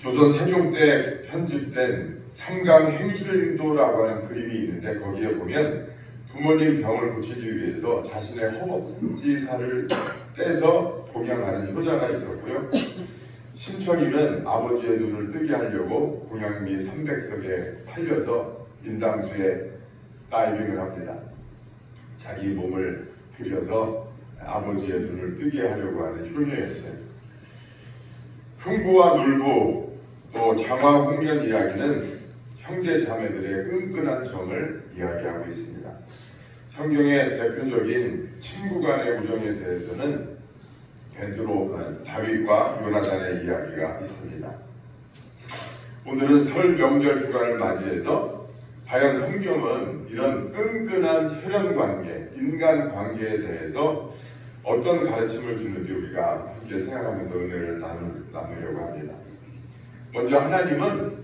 조선 세종 때 편집된 삼강 행실도라고 하는 그림이 있는데 거기에 보면 부모님 병을 고치기 위해서 자신의 허벅지살을 떼서 봉양하는 효자가 있었고요. 신청이는 아버지의 눈을 뜨게 하려고 공양미 300석에 팔려서 인당수에 다이빙을 합니다. 자기 몸을 들여서 아버지의 눈을 뜨게 하려고 하는 효녀였어요. 흥부와 놀부 또 장화 홍련 이야기는 형제 자매들의 끈끈한 정을 이야기하고 있습니다. 성경의 대표적인 친구 간의 우정에 대해서는 베드로, 다윗과 요나단의 이야기가 있습니다. 오늘은 설 명절 주간을 맞이해서 과연 성경은 이런 끈끈한 혈연관계, 인간관계에 대해서 어떤 가르침을 주는지 우리가 함께 생각하면서 은혜를 나누려고 합니다. 먼저 하나님은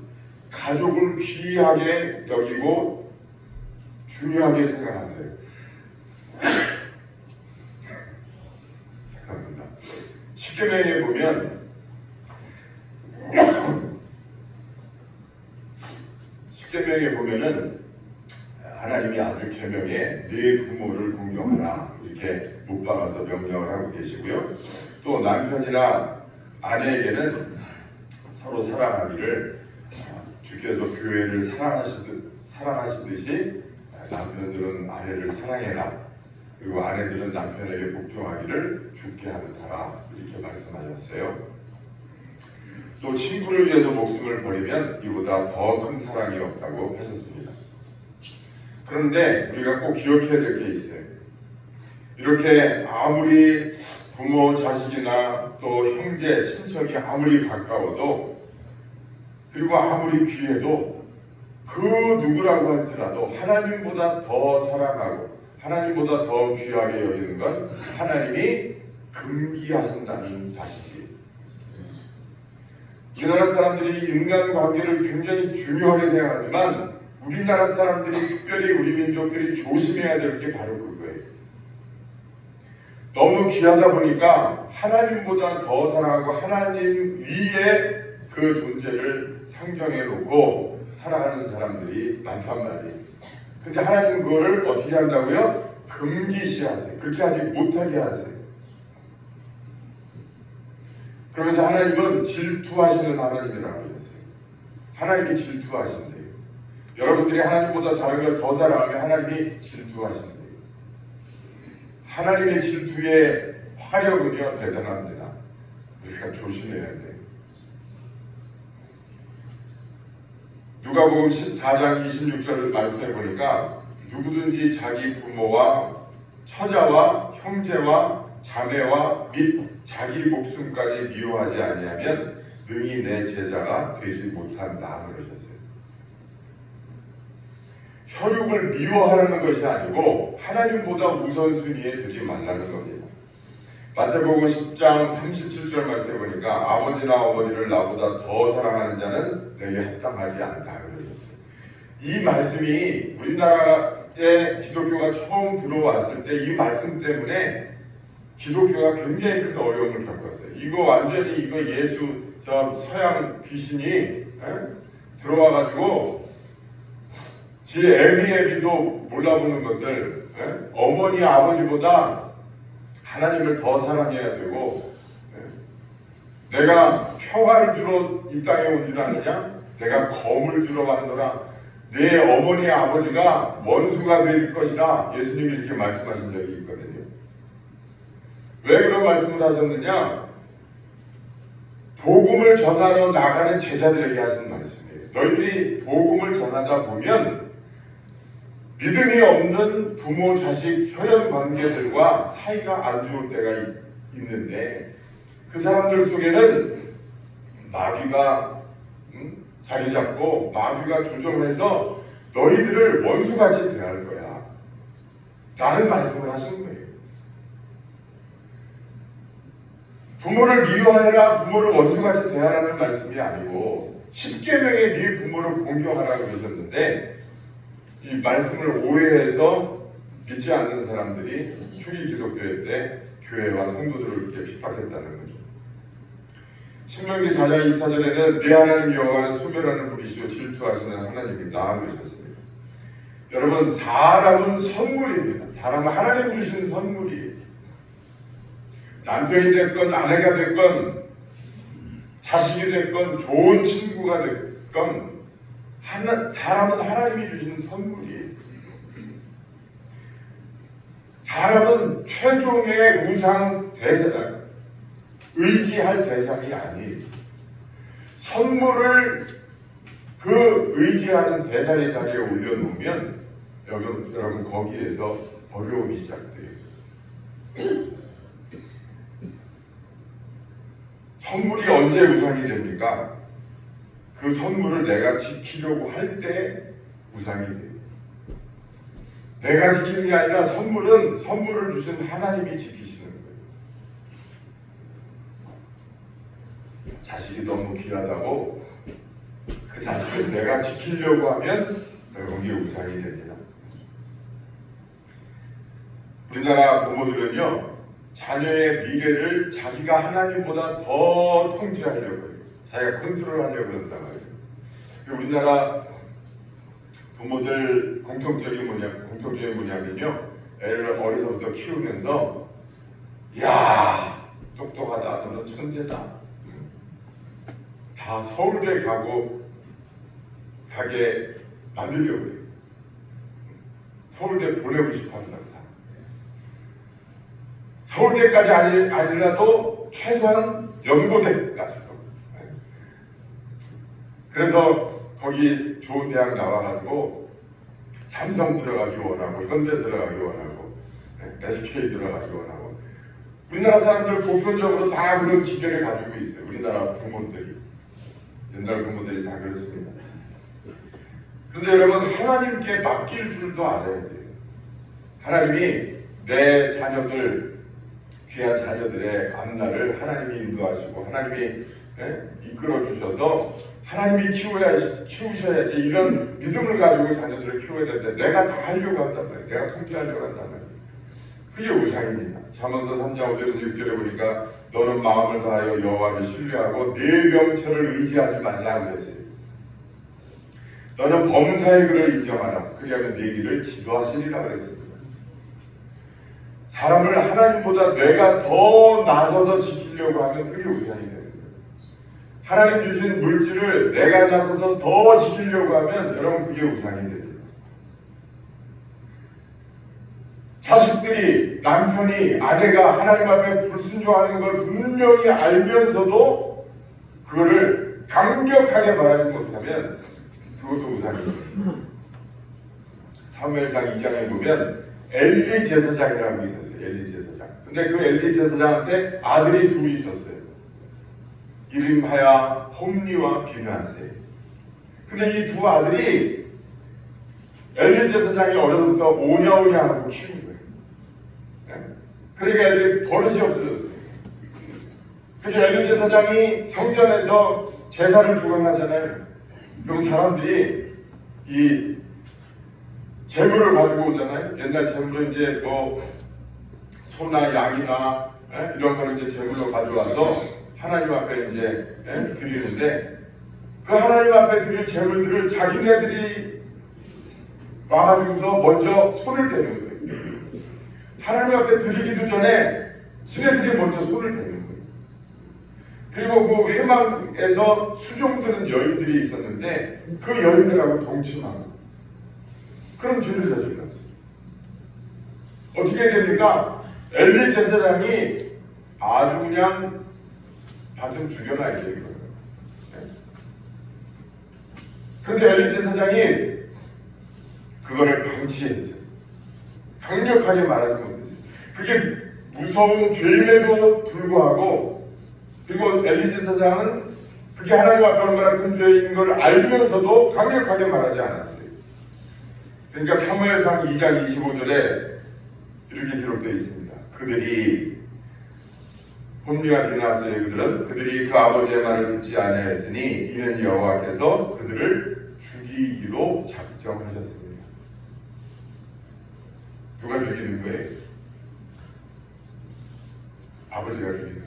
가족을 귀하게 여기고 중요하게 생각하세요. 잠깐만요. 십계명에 보면 은 하나님이 아주 계명에 네 부모를 공경하라 이렇게 못 박아서 명령을 하고 계시고요. 또 남편이나 아내에게는 서로 사랑하기를 주께서 교회를 사랑하시듯이 남편들은 아내를 사랑해라. 그리고 아내들은 남편에게 복종하기를 주께 하듯 하라 이렇게 말씀하셨어요. 또 친구를 위해서 목숨을 버리면 이보다 더 큰 사랑이 없다고 하셨습니다. 그런데 우리가 꼭 기억해야 될 게 있어요. 이렇게 아무리 부모, 자식이나 또 형제, 친척이 아무리 가까워도 그리고 아무리 귀해도 그 누구라고 할지라도 하나님보다 더 사랑하고 하나님보다 더 귀하게 여기는 건 하나님이 금기하신다는 사실이에요. 우리나라 사람들이 인간관계를 굉장히 중요하게 생각하지만 우리나라 사람들이 특별히 우리 민족들이 조심해야 될 게 바로 그거예요. 너무 귀하다 보니까 하나님보다 더 사랑하고 하나님 위에 그 존재를 상정해 놓고 살아가는 사람들이 많단 말이에요. 근데 하나님은 그거를 어떻게 한다고요? 금기시하세요. 그렇게 하지 못하게 하세요. 그러면서 하나님은 질투하시는 하나님이라고 하셨어요. 하나님이 질투하신대요. 여러분들이 하나님보다 다른 걸 더 사랑하면 하나님이 질투하신대요. 하나님의 질투의 화력은요 대단합니다. 우리가 조심해야 돼요. 누가복음 14장 26절을 말씀해 보니까 누구든지 자기 부모와 처자와 형제와 자매와 및 자기 목숨까지 미워하지 아니하면 능히 내 제자가 되지 못한다 그러셨어요. 혈육을 미워하는 것이 아니고 하나님보다 우선순위에 두지 말라는 겁니다. 마태복음 10장 37절 말씀해 보니까 아버지나 어머니를 나보다 더 사랑하는 자는 내게 합당하지 않다 그러셨어요. 이 말씀이 우리나라에 기독교가 처음 들어왔을 때 이 말씀 때문에 기독교가 굉장히 큰 어려움을 겪었어요. 이거 완전히 예수 서양 귀신이 들어와가지고 지 애비애비도 몰라보는 것들 어머니 아버지보다 하나님을 더 사랑해야 되고 내가 평화를 주러 이 땅에 온 줄 아느냐? 내가 검을 주러 왔노라. 내 어머니 아버지가 원수가 될 것이다. 예수님이 이렇게 말씀하신 적이 있거든요. 왜 그런 말씀을 하셨느냐? 복음을 전하러 나가는 제자들에게 하신 말씀이에요. 너희들이 복음을 전하다 보면 믿음이 없는 부모, 자식, 혈연 관계들과 사이가 안 좋을 때가 있는데 그 사람들 속에는 마귀가 자리 잡고 마귀가 조종해서 너희들을 원수같이 대할 거야 라는 말씀을 하신 거예요. 부모를 미워해라, 부모를 원수같이 대하라는 말씀이 아니고 십계명에 네 부모를 공경하라고 그러셨는데 이 말씀을 오해해서 믿지 않는 사람들이 초기 기독교 때 교회와 성도들을 이렇게 핍박했다는 거죠. 신명기 4장 24절에는 내 하나님 여호와는 소멸하는 분이시오 질투하시는 하나님이다 그러셨습니다. 여러분, 사람은 선물입니다. 사람은 하나님 주신 선물이에요. 남편이 됐건 아내가 됐건 자식이 됐건 좋은 친구가 됐건 사람은 하나님이 주시는 선물이에요. 사람은 최종의 우상 대상, 의지할 대상이 아니에요. 선물을 그 의지하는 대상의 자리에 올려놓으면 여러분 거기에서 어려움이 시작돼요. 선물이 언제 우상이 됩니까? 그 선물을 내가 지키려고 할 때 우상이 돼요. 내가 지키는 게 아니라 선물을 주신 하나님이 지키시는 거예요. 자식이 너무 귀하다고 그 자식을 내가 지키려고 하면 그게 우상이 됩니다. 우리나라 부모들은요, 자녀의 미래를 자기가 하나님보다 더 통제하려고 해요. 자기가 컨트롤하려고 한단 말이에요. 우리나라 부모들 공통점이 뭐냐면요, 애를 어려서부터 키우면서 야, 똑똑하다, 너는 천재다, 다 서울대 가게 만들려고 해요. 서울대 보내고 싶어 한다. 서울대까지 아니라도 최소한 연고대까지. 그래서 거기 좋은 대학 나와가지고 삼성 들어가기 원하고, 현대 들어가기 원하고, SK 들어가기 원하고. 우리나라 사람들 보편적으로 다 그런 기대를 가지고 있어요. 우리나라 부모들이, 옛날 부모들이 다 그렇습니다. 그런데 여러분, 하나님께 맡길 줄도 알아야 돼요. 하나님이 내 자녀들, 귀한 자녀들의 앞날을 하나님이 인도하시고 하나님이 이끌어 주셔서 하나님이 키우셔야지, 이런 믿음을 가지고 자녀들을 키워야 되는데 내가 다 하려고 한단 말이에요. 내가 통제하려고 한단 말이에요. 그게 우상입니다. 잠언서 3장 5절에서 6절에 보니까 너는 마음을 다하여 여호와를 신뢰하고 내 명철을 의지하지 말라 그랬어요. 너는 범사의 글을 인정하라. 그리하면 네 길을 지도하시리라 그랬습니다. 사람을 하나님보다 내가 더 나서서 지키려고 하면 그게 우상이 되는 거예요. 하나님 주신 물질을 내가 나서서 더 지키려고 하면 여러분 그게 우상이 됩니다. 자식들이, 남편이, 아내가 하나님 앞에 불순종하는 걸 분명히 알면서도 그거를 강력하게 말하지 못하면 그것도 우상입니다. 사무엘상 2장에 보면 엘리 제사장이라고 있었어요. 엘리 제사장. 근데 그 엘리 제사장한테 아들이 둘이 있었어요. 이름하야 홈리와 비나세. 근데 이 두 아들이 엘리 제사장이 어려서부터 오냐오냐하고 키운 거예요. 그러니까 애들이 버릇이 없어졌어요. 그래서 엘리 제사장이 성전에서 제사를 주관하잖아요. 그럼 사람들이 이 재물을 가지고 오잖아요. 옛날 재물은 이제 뭐 소나 양이나 이런 거를 이제 재물로 가져와서 하나님 앞에 이제 드리는데, 그 하나님 앞에 드릴 재물들을 자기네들이 와가지고서 먼저 손을 대는 거예요. 하나님 앞에 드리기도 전에 지네들이 먼저 손을 대는 거예요. 그리고 그 회막에서 수종드는 여인들이 있었는데 그 여인들하고 동침하고, 그럼 죄를 저질렀어요. 어떻게 됩니까? 엘리 제사장이 아주 그냥 다 좀 죽여놔야 돼요. 그런데 엘리 제사장이 그거를 방치했어요. 강력하게 말하지 못했어요. 그게 무서운 죄임에도 불구하고, 그리고 엘리 제사장은 그게 하나님 앞에 얼마나 큰 죄인 걸 알면서도 강력하게 말하지 않았어요. 그러니까 사무엘상 2장 25절에 이렇게 기록되어 있습니다. 그들이, 홈리와 비나스의 그들이 그 아버지의 말을 듣지 아니하였으니 이는 여호와께서 그들을 죽이기로 작정하셨습니다. 누가 죽이는 거예요? 아버지가 죽이는 거예요.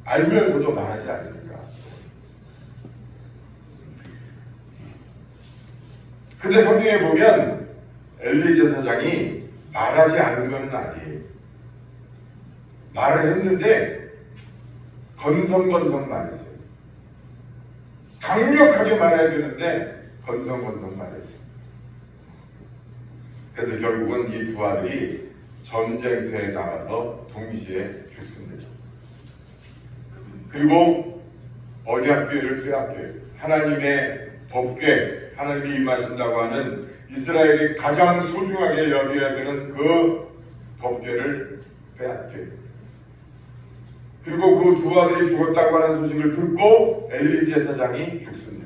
알면서도 말하지 않습니까? 근데 성경에 보면 엘리 제사장이 말하지 않은 건 아니에요. 말을 했는데 건성건성 말했어요. 강력하게 말해야 되는데 건성건성 말했어요. 그래서 결국은 이 두 아들이 전쟁터에 나가서 동시에 죽습니다. 그리고 언약궤를 빼앗겨요. 하나님의 법궤, 하나님이 임하신다고 하는 이스라엘이 가장 소중하게 여겨야 되는 그 법궤를 빼앗겨요. 그리고 그 두 아들이 죽었다고 하는 소식을 듣고 엘리 제사장이 죽습니다.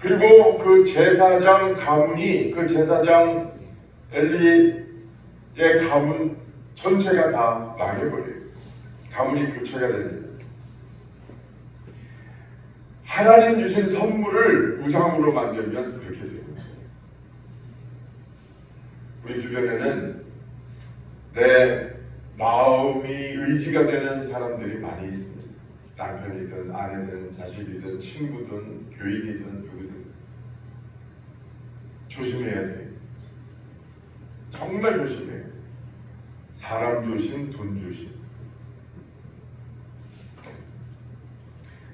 그리고 그 제사장 가문이, 그 제사장 엘리의 가문 전체가 다 망해버려요. 가문이 교체가 됩니다. 하나님 주신 선물을 우상으로 만들면 그렇게 됩니다. 우리 주변에는 내 마음이 의지가 되는 사람들이 많이 있습니다. 남편이든 아내든 자식이든 친구든 교인이든 누구든 조심해야 돼요. 정말 조심해요. 사람 조심, 돈 조심.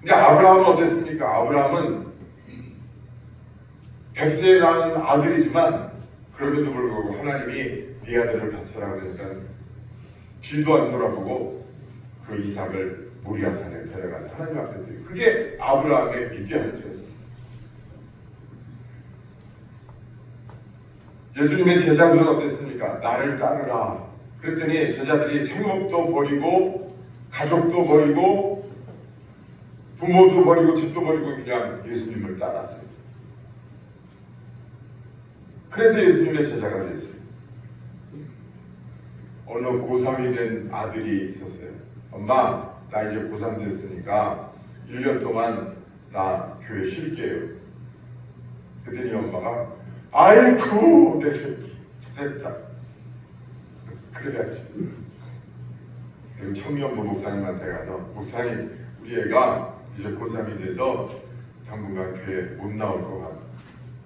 근데 아브라함은 어땠습니까? 아브라함은 100세에 낳은 아들이지만 그럼에도 불구하고 하나님이 네 아들을 바쳐라 그러니까 뒤도 안 돌아보고 그 이삭을 모리아산에 데려가서 하나님 앞에 드려요. 그게 아브라함의 믿게 하죠. 예수님의 제자들은 어땠습니까? 나를 따르라. 그랬더니 제자들이 생업도 버리고 가족도 버리고 부모도 버리고 집도 버리고 그냥 예수님을 따랐어요. 그래서 예수님의 제자가 됐어요. 어느 고3이 된 아들이 있었어요. 엄마, 나 이제 고3 됐으니까 1년 동안 나 교회 쉴게요. 그랬더니 엄마가 아이고 내 새끼 됐다. 그래야지. 그리고 청년부 목사님한테 가서 목사님 우리 애가 이제 고3이 돼서 당분간 교회 못 나올 것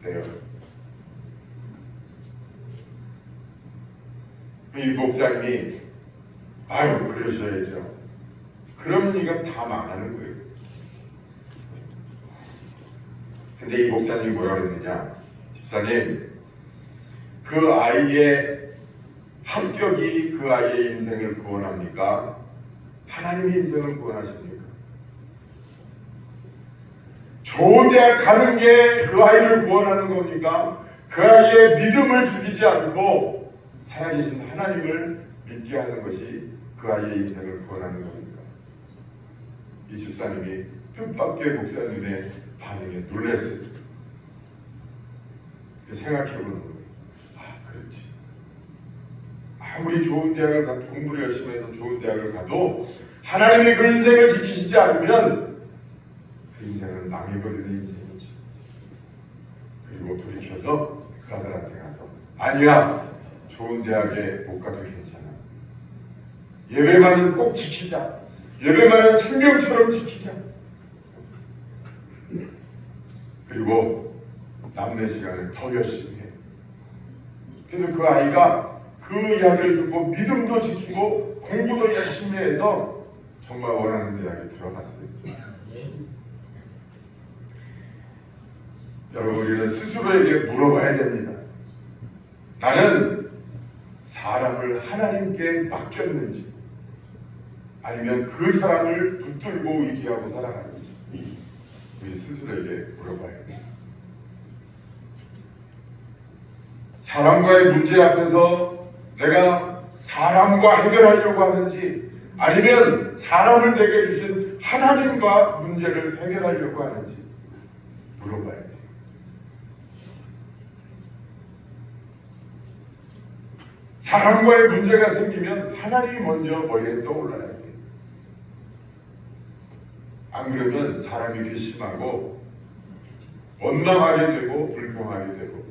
같대요. 이 목사님이 아유 그러셔야죠. 그럼 이거 다 망하는 거예요. 근데 이 목사님이 뭐라 그랬느냐? 집사님, 그 아이의 합격이 그 아이의 인생을 구원합니까? 하나님의 인생을 구원하십니까? 좋은 대학 가는 게 그 아이를 구원하는 겁니까? 그 아이의 믿음을 죽이지 않고 살아계신 하나님을 믿게 하는 것이 그 아이의 인생을 구원하는 겁니까? 이 집사님이 뜻밖의 목사님의 반응에 놀랐어요. 생각해보는 거예요. 아, 그렇지. 아무리 좋은 대학을 가도 공부를 열심히 해서 좋은 대학을 가도 하나님이 그 인생을 지키시지 않으면 그 인생은 망해버리는 인생이죠. 그리고 돌이켜서 그 아들한테 가서 아니야, 좋은 대학에 못 가도 괜찮아. 예배만은 꼭 지키자. 예배만은 생명처럼 지키자. 그리고 남는 시간을 더 열심히 해. 그래서 그 아이가 그 이야기를 듣고 믿음도 지키고 공부도 열심히 해서 정말 원하는 대학에 들어갔어요. 여러분, 우리는 스스로에게 물어봐야 됩니다. 나는 사람을 하나님께 맡겼는지 아니면 그 사람을 붙들고 의지하고 살아가는지 우리 스스로에게 물어봐야 됩니다. 사람과의 문제 앞에서 내가 사람과 해결하려고 하는지 아니면 사람을 내게 주신 하나님과 문제를 해결하려고 하는지 물어봐야 돼요. 사람과의 문제가 생기면 하나님이 먼저 머리에 떠올라야 돼요. 안 그러면 사람이 괘씸하고 원망하게 되고 불평하게 되고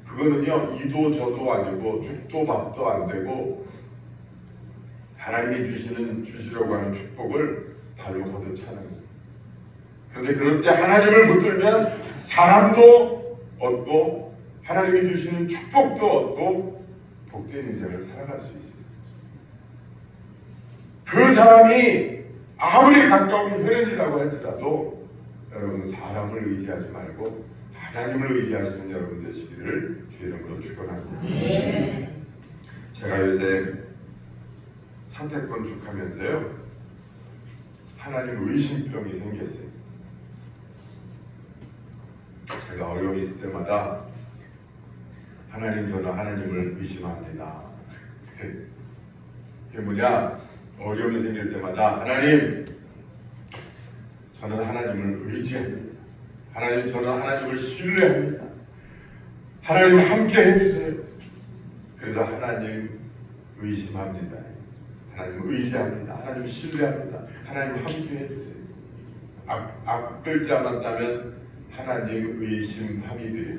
그거는요 이도 저도 아니고 죽도 밥도 안 되고 하나님이 주시려고 하는 축복을 발로 걷어차는 거예요. 그런데 그럴 때 하나님을 붙들면 사람도 얻고 하나님이 주시는 축복도 얻고 복된 인생을 살아갈 수 있어요. 그 사람이 아무리 가까운 혈연이라고 할지라도 여러분 사람을 의지하지 말고 하나님을 의지하시는 여러분 되시기를 주의 이름으로 축원합니다. 제가 요새 상태권 축하면서요 하나님 의심병이 생겼어요. 제가 어려움이 있을 때마다 하나님 저는 하나님을 의심합니다. 그게 뭐냐? 어려움이 생길 때마다 하나님 저는 하나님을 의지합니다. 하나님 저는 하나님을 신뢰합니다. 하나님 함께 해주세요. 그래서 하나님 의심합니다. 하나님 의지합니다. 하나님 신뢰합니다. 하나님 함께 해주세요. 앞 글자만 따면 하나님 의심함이 돼요.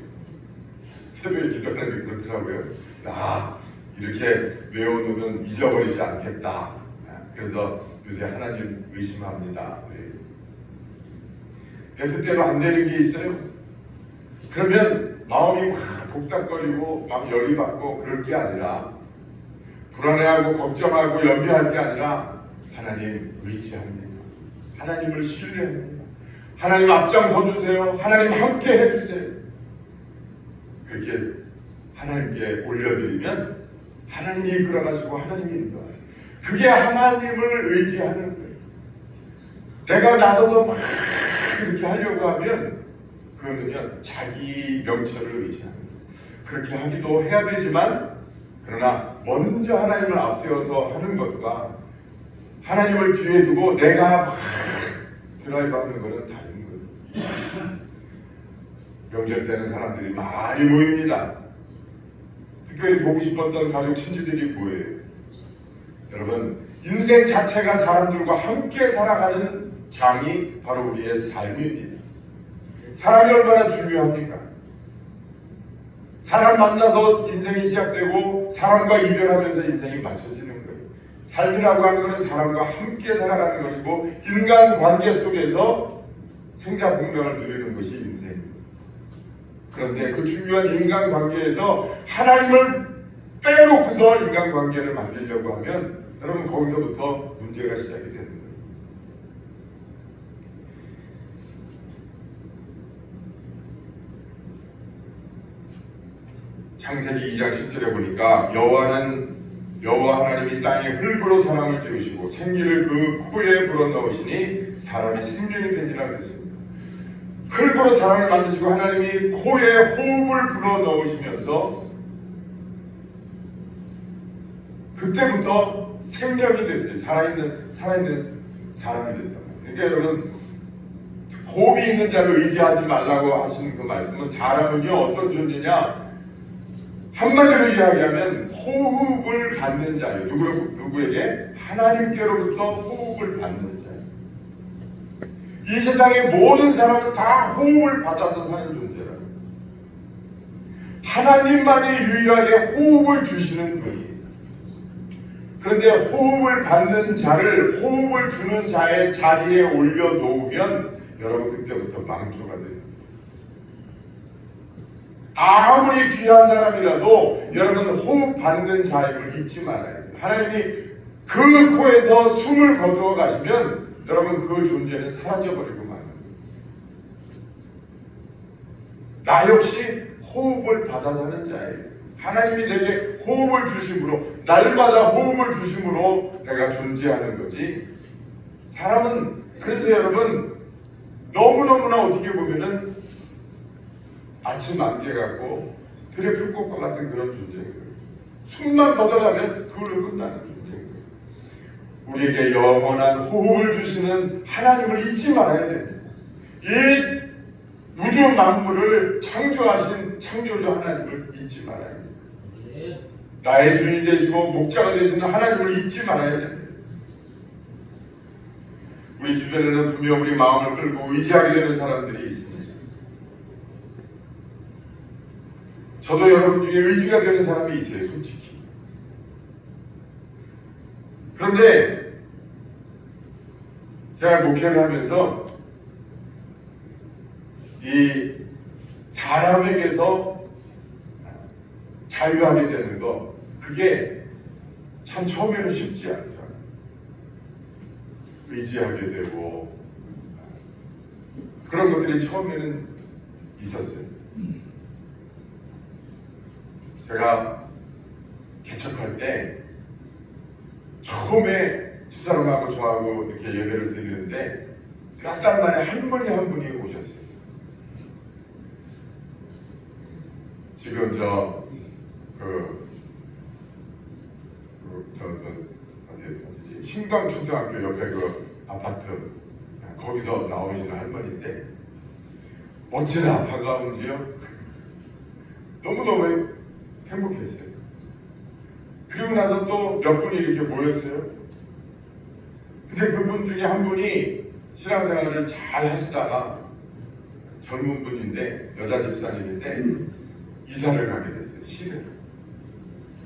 새벽에 기도하는데 그렇더라고요. 이렇게 외워놓으면 잊어버리지 않겠다. 그래서 요새 하나님 의심합니다. 뜻대로 안 되는 게 있어요. 그러면 마음이 막 복닥거리고 막 열이 받고 그럴 게 아니라 불안해하고 걱정하고 염려할 게 아니라 하나님 의지합니다. 하나님을 신뢰합니다. 하나님 앞장서 주세요. 하나님 함께 해주세요. 그렇게 하나님께 올려드리면 하나님이 이끌어가시고 하나님이 인도하세요. 그게 하나님을 의지하는 거예요. 내가 나서서 막 그렇게 하려고 하면 그러면 자기 명철을 의지하는 거예요. 그렇게 하기도 해야 되지만 그러나 먼저 하나님을 앞세워서 하는 것과 하나님을 뒤에 두고 내가 막 드라이브 하는 것은 다른 거예요. 명절 때는 사람들이 많이 모입니다. 특별히 보고 싶었던 가족 친지들이 모여요. 여러분 인생 자체가 사람들과 함께 살아가는 장이 바로 우리의 삶입니다. 사람이 얼마나 중요합니까? 사람 만나서 인생이 시작되고 사람과 이별하면서 인생이 맞춰지는 거예요. 삶이라고 하는 것은 사람과 함께 살아가는 것이고 인간관계 속에서 생사공명을 누리는 것이 인생입니다. 그런데 그 중요한 인간관계에서 하나님을 빼놓고서 인간관계를 만들려고 하면 여러분 거기서부터 문제가 시작이 되는 거예요. 창세기 2장 10절에 보니까 여호와 하나님이 땅에 흙으로 사람을 지으시고 생기를 그 코에 불어넣으시니 사람이 생명이 되니라 그랬습니다. 흙으로 사람을 만드시고 하나님이 코에 호흡을 불어넣으시면서 그때부터 생명이 됐어요. 살아있는 사람이 됐다. 그러니까 여러분 호흡이 있는 자를 의지하지 말라고 하시는 그 말씀은 사람은요 어떤 존재냐? 한마디로 이야기하면 호흡을 받는 자예요. 누구에게? 하나님께로부터 호흡을 받는 자예요. 이 세상의 모든 사람은 다 호흡을 받아서 사는 존재라요. 하나님만이 유일하게 호흡을 주시는 분이에요. 그런데 호흡을 받는 자를 호흡을 주는 자의 자리에 올려놓으면 여러분 그때부터 망초가 돼요. 아무리 귀한 사람이라도 여러분 호흡 받는 자임을 잊지 말아야 돼요. 하나님이 그 코에서 숨을 거두어 가시면 여러분 그 존재는 사라져버리고 마는 거예요. 나 역시 호흡을 받아 사는 자예요. 하나님이 내게 호흡을 주심으로 날마다 호흡을 주심으로 내가 존재하는 거지. 사람은 그래서 여러분 너무너무나 어떻게 보면은 아침 안개 같고 들에 풀꽃과 같은 그런 존재인 거예요. 숨만 걷어가면 그걸로 끝나는 존재인 거예요. 우리에게 영원한 호흡을 주시는 하나님을 잊지 말아야 됩니다. 이 우주 만물을 창조하신 창조주 하나님을 잊지 말아야 됩니다. 나의 주인 되시고 목자가 되시는 하나님을 잊지 말아야 됩니다. 우리 주변에는 분명 우리 마음을 끌고 의지하게 되는 사람들이 있습니다. 저도 여러분 중에 의지가 되는 사람이 있어요, 솔직히. 그런데 제가 목회를 하면서 이 사람에게서 자유하게 되는 거, 그게 참 처음에는 쉽지 않죠. 의지하게 되고 그런 것들이 처음에는 있었어요. 제가 개척할 때 처음에 집사람하고 저하고 이렇게 예배를 드리는데 몇 달 만에 할머니 한 분이 오셨어요. 지금 어디지? 신광초등학교 옆에 그 아파트 거기서 나오시는 할머니인데 어찌나 반가운지요. 너무너무 행복했어요. 그리고 나서 또 몇 분이 이렇게 모였어요. 근데 그분 중에 한 분이 신앙생활을 잘 하시다가 젊은 분인데 여자 집사님인데 이사를 가게 됐어요. 시댁.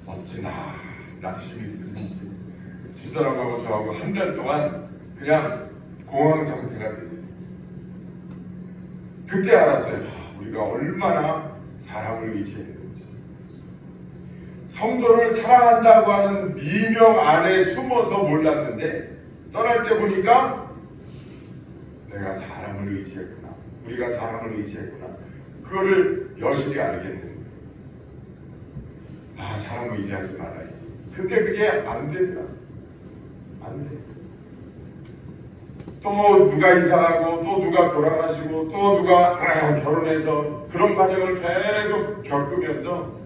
어찌나 낙심이 드는지 집사람하고 저하고 한 달 동안 그냥 공황 상태가 됐어요. 그때 알았어요. 우리가 얼마나 사람을 의지해야 되는지. 성도를 사랑한다고 하는 미명 안에 숨어서 몰랐는데 떠날 때 보니까 내가 사람을 의지했구나. 우리가 사람을 의지했구나. 그거를 여실히 알게 되는 거예요. 아, 사람 의지하지 말아야지. 근데 그게 안 되더라. 안 돼. 또 누가 이사하고 또 누가 돌아가시고 또 누가 결혼해서 그런 과정을 계속 겪으면서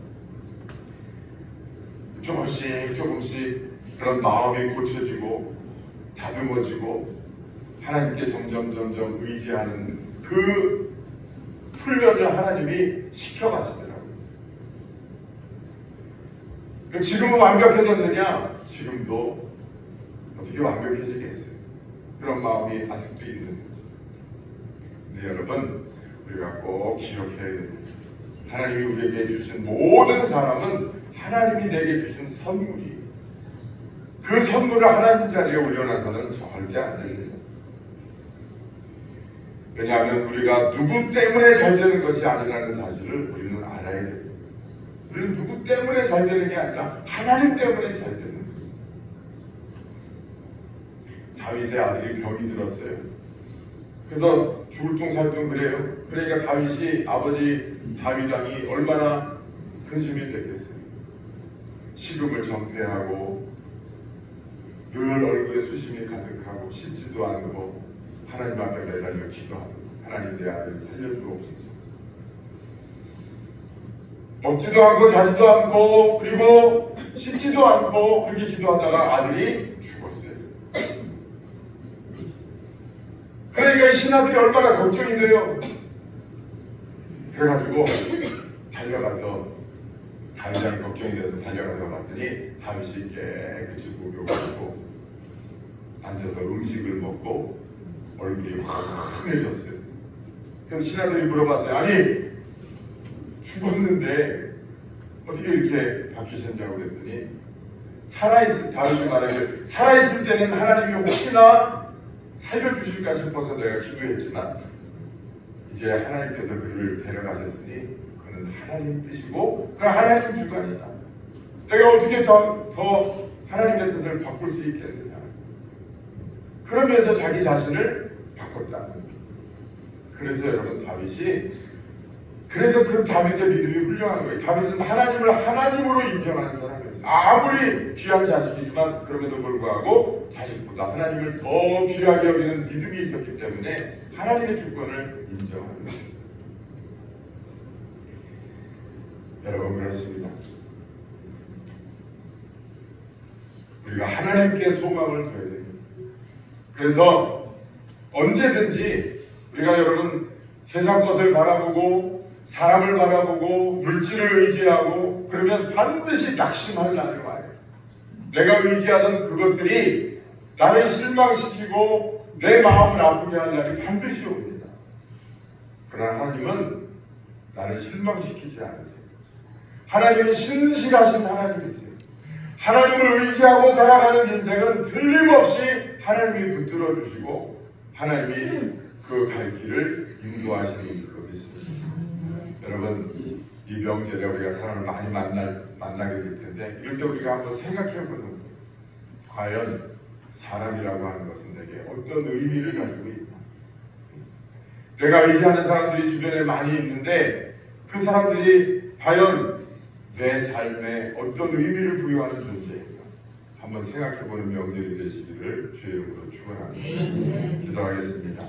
조금씩 그런 마음이 고쳐지고 다듬어지고 하나님께 점점 의지하는 그 훈련을 하나님이 시켜가시더라고요. 지금은 완벽해졌느냐? 지금도 어떻게 완벽해지겠어요? 그런 마음이 아직도 있는 거죠. 근데 여러분, 우리가 꼭 기억해야 됩니다. 하나님이 우리에게 주신 모든 사람은 하나님이 내게 주신 선물이, 그 선물을 하나님 자리에 올려놔서는 절대 안 됩니다. 왜냐하면 우리가 누구 때문에 잘 되는 것이 아니라는 사실을 우리는 알아야 됩니다. 우리는 누구 때문에 잘 되는 게 아니라 하나님 때문에 잘 되는 거예요. 다윗의 아들이 병이 들었어요. 그래서 죽을 둥살둥 그래요. 그러니까 다윗이 아버지 다윗 왕이 얼마나 근심이 됐겠어요. 식음을 전폐하고 늘 얼굴에 수심이 가득하고 씻지도 않고 하나님 앞에 매달려 기도하고 하나님 내 아들을 살려주옵소서. 먹지도 않고 자지도 않고 그리고 씻지도 않고 그렇게 기도하다가 아들이 죽었어요. 그러니까 신하들이 얼마나 걱정이 돼요. 그래가지고 달려가서 다윗이 걱정이 돼서 달려가서 봤더니 다윗이 깨끗이 목욕하고 앉아서 음식을 먹고 얼굴이 환해졌어요. 그래서 신하들이 물어봤어요. 아니 죽었는데 어떻게 이렇게 바뀌셨냐고 그랬더니 다윗이 말하기를 살아있을 때는 하나님이 혹시나 살려주실까 싶어서 내가 기도했지만 이제 하나님께서 그를 데려가셨으니 그는 하나님 뜻이고 그 하나님 주관이다. 내가 어떻게 더 하나님의 뜻을 바꿀 수 있겠느냐. 그러면서 자기 자신을 바꿨다. 그래서 여러분 그래서 그 다윗의 믿음이 훌륭한 거예요. 다윗은 하나님을 하나님으로 인정하는 사람이었어요. 아무리 귀한 자식이지만 그럼에도 불구하고 자식보다 하나님을 더 귀하게 여기는 믿음이 있었기 때문에 하나님의 주권을 인정하는 거예요. 여러분 그렇습니다. 우리가 하나님께 소망을 둬야 됩니다. 그래서 언제든지 우리가 여러분 세상 것을 바라보고 사람을 바라보고 물질을 의지하고 그러면 반드시 낙심할 날이 와요. 내가 의지하던 그것들이 나를 실망시키고 내 마음을 아프게 할 날이 반드시 옵니다. 그러나 하나님은 나를 실망시키지 않으세요. 하나님은 신실하신 하나님이세요. 하나님을 의지하고 살아가는 인생은 틀림없이 하나님이 붙들어 주시고 하나님이 그 갈 길을 인도하시는 줄로 믿습니다. 여러분, 이 명절에 우리가 사람을 많이 만나게 될 텐데 이럴 때 우리가 한번 생각해 보는 거예요. 과연 사람이라고 하는 것은 내게 어떤 의미를 가지고 있나? 내가 의지하는 사람들이 주변에 많이 있는데 그 사람들이 과연 내 삶에 어떤 의미를 부여하는 존재인가? 한번 생각해보는 명절이 되시기를 주의 이름으로 축원합니다. 기도하겠습니다.